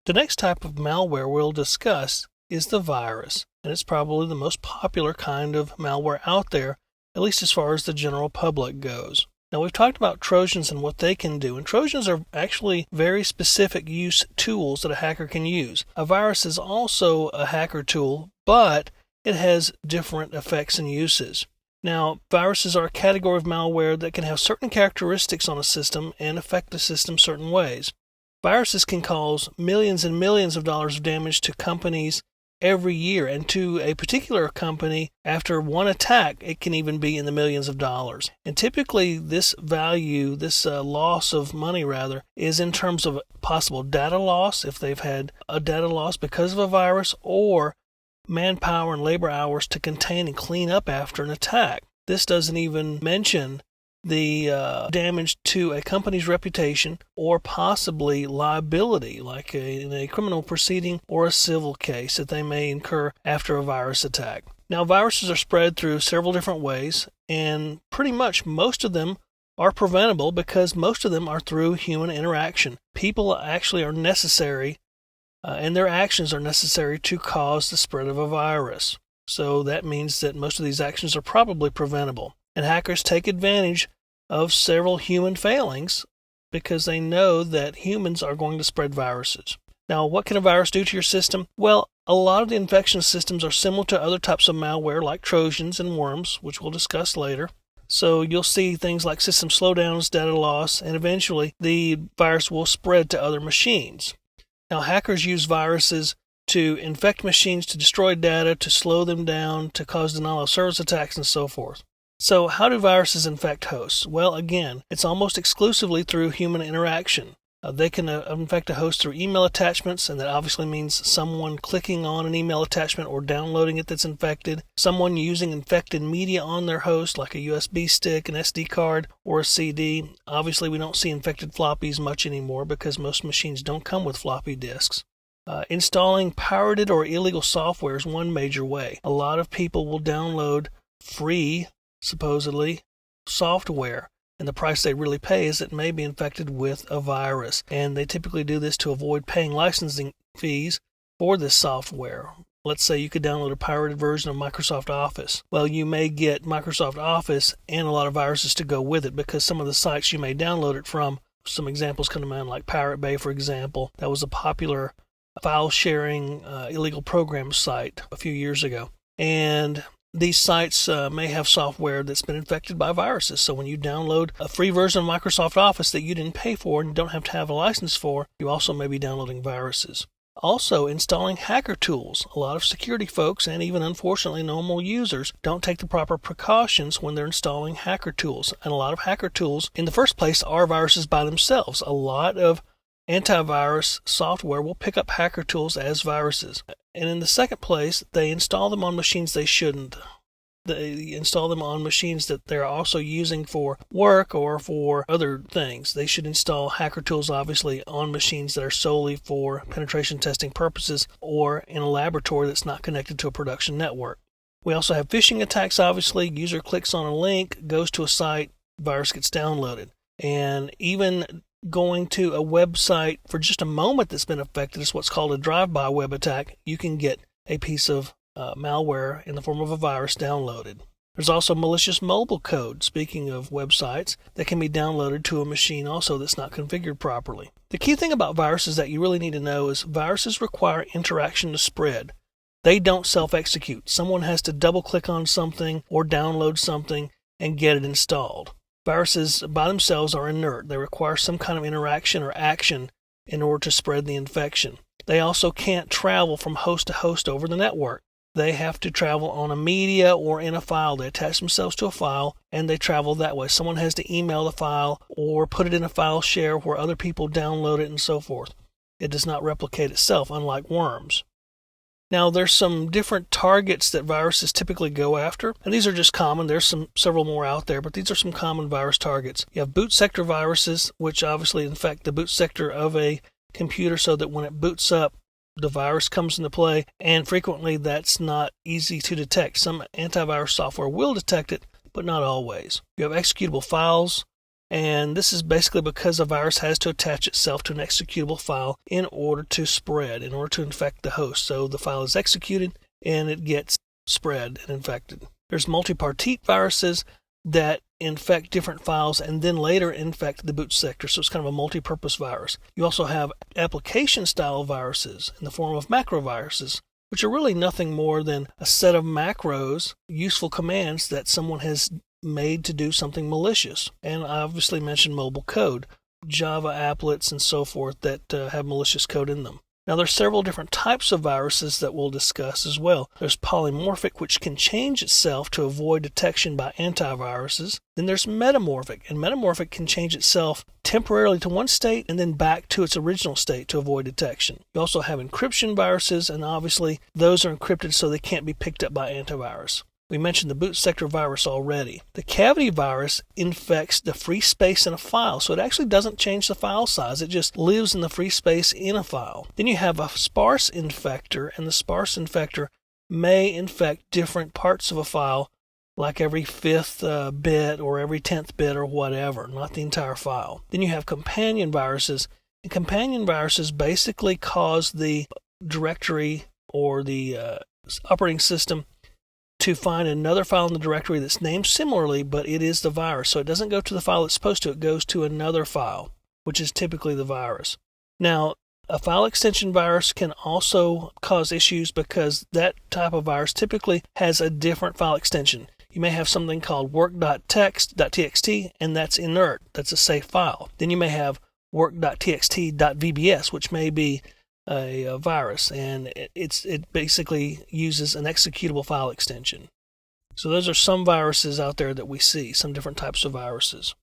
The next type of malware we'll discuss is the virus, and it's probably the most popular kind of malware out there, at least as far as the general public goes. Now, we've talked about Trojans and what they can do, and Trojans are actually very specific use tools that a hacker can use. A virus is also a hacker tool, but it has different effects and uses. Now, viruses are a category of malware that can have certain characteristics on a system and affect the system certain ways. Viruses can cause millions and millions of dollars of damage to companies every year, and to a particular company, after one attack, it can even be in the millions of dollars. And typically, this value, this loss of money rather, is in terms of possible data loss, if they've had a data loss because of a virus, or manpower and labor hours to contain and clean up after an attack. This doesn't even mention the damage to a company's reputation or possibly liability, like in a criminal proceeding or a civil case that they may incur after a virus attack. Now, viruses are spread through several different ways, and pretty much most of them are preventable because most of them are through human interaction. People actually are necessary, and their actions are necessary to cause the spread of a virus. So that means that most of these actions are probably preventable. And hackers take advantage of several human failings because they know that humans are going to spread viruses. Now, what can a virus do to your system? Well, a lot of the infection systems are similar to other types of malware like Trojans and worms, which we'll discuss later. So you'll see things like system slowdowns, data loss, and eventually the virus will spread to other machines. Now, hackers use viruses to infect machines, to destroy data, to slow them down, to cause denial of service attacks, and so forth. So how do viruses infect hosts? Well, again, it's almost exclusively through human interaction. They can infect a host through email attachments, and that obviously means someone clicking on an email attachment or downloading it that's infected, someone using infected media on their host, like a USB stick, an SD card, or a CD. Obviously, we don't see infected floppies much anymore because most machines don't come with floppy disks. Installing pirated or illegal software is one major way. A lot of people will download free, supposedly, software, and the price they really pay is it may be infected with a virus. And they typically do this to avoid paying licensing fees for this software. Let's say you could download a pirated version of Microsoft Office. Well, you may get Microsoft Office and a lot of viruses to go with it because some of the sites you may download it from, some examples come to mind like Pirate Bay, for example. That was a popular file sharing illegal program site a few years ago. And these sites may have software that's been infected by viruses. So when you download a free version of Microsoft Office that you didn't pay for and don't have to have a license for, you also may be downloading viruses. Also, installing hacker tools. A lot of security folks, and even unfortunately normal users, don't take the proper precautions when they're installing hacker tools. And a lot of hacker tools, in the first place, are viruses by themselves. A lot of antivirus software will pick up hacker tools as viruses. And in the second place, they install them on machines they shouldn't. They install them on machines that they're also using for work or for other things. They should install hacker tools, obviously, on machines that are solely for penetration testing purposes or in a laboratory that's not connected to a production network. We also have phishing attacks, obviously. User clicks on a link, goes to a site, virus gets downloaded. And even going to a website for just a moment that's been affected is what's called a drive-by web attack. You can get a piece of malware in the form of a virus downloaded. There's also malicious mobile code, speaking of websites, that can be downloaded to a machine also that's not configured properly. The key thing about viruses that you really need to know is viruses require interaction to spread. They don't self-execute. Someone has to double-click on something or download something and get it installed. Viruses by themselves are inert. They require some kind of interaction or action in order to spread the infection. They also can't travel from host to host over the network. They have to travel on a media or in a file. They attach themselves to a file and they travel that way. Someone has to email the file or put it in a file share where other people download it and so forth. It does not replicate itself, unlike worms. Now, there's some different targets that viruses typically go after, and these are just common. There's several more out there, but these are some common virus targets. You have boot sector viruses, which obviously infect the boot sector of a computer so that when it boots up, the virus comes into play, and frequently that's not easy to detect. Some antivirus software will detect it, but not always. You have executable files, And this is basically because a virus has to attach itself to an executable file in order to spread, in order to infect the host. So the file is executed and it gets spread and infected. There's multipartite viruses that infect different files and then later infect the boot sector. So it's kind of a multi-purpose virus. You also have application-style viruses in the form of macroviruses, which are really nothing more than a set of macros, useful commands that someone has made to do something malicious. And I obviously mentioned mobile code, Java applets and so forth that have malicious code in them. Now there's several different types of viruses that we'll discuss as well. There's polymorphic, which can change itself to avoid detection by antiviruses. Then there's metamorphic, and metamorphic can change itself temporarily to one state and then back to its original state to avoid detection. You also have encryption viruses, and obviously those are encrypted so they can't be picked up by antivirus. We mentioned the boot sector virus already. The cavity virus infects the free space in a file, so it actually doesn't change the file size. It just lives in the free space in a file. Then you have a sparse infector, and the sparse infector may infect different parts of a file, like every fifth bit or every 10th bit or whatever, not the entire file. Then you have companion viruses, and companion viruses basically cause the directory or the operating system to find another file in the directory that's named similarly, but it is the virus. So it doesn't go to the file it's supposed to, it goes to another file, which is typically the virus. Now, a file extension virus can also cause issues because that type of virus typically has a different file extension. You may have something called work.txt, and that's inert. That's a safe file. Then you may have work.txt.vbs, which may be a virus, and it basically uses an executable file extension. So those are some viruses out there that we see, some different types of viruses.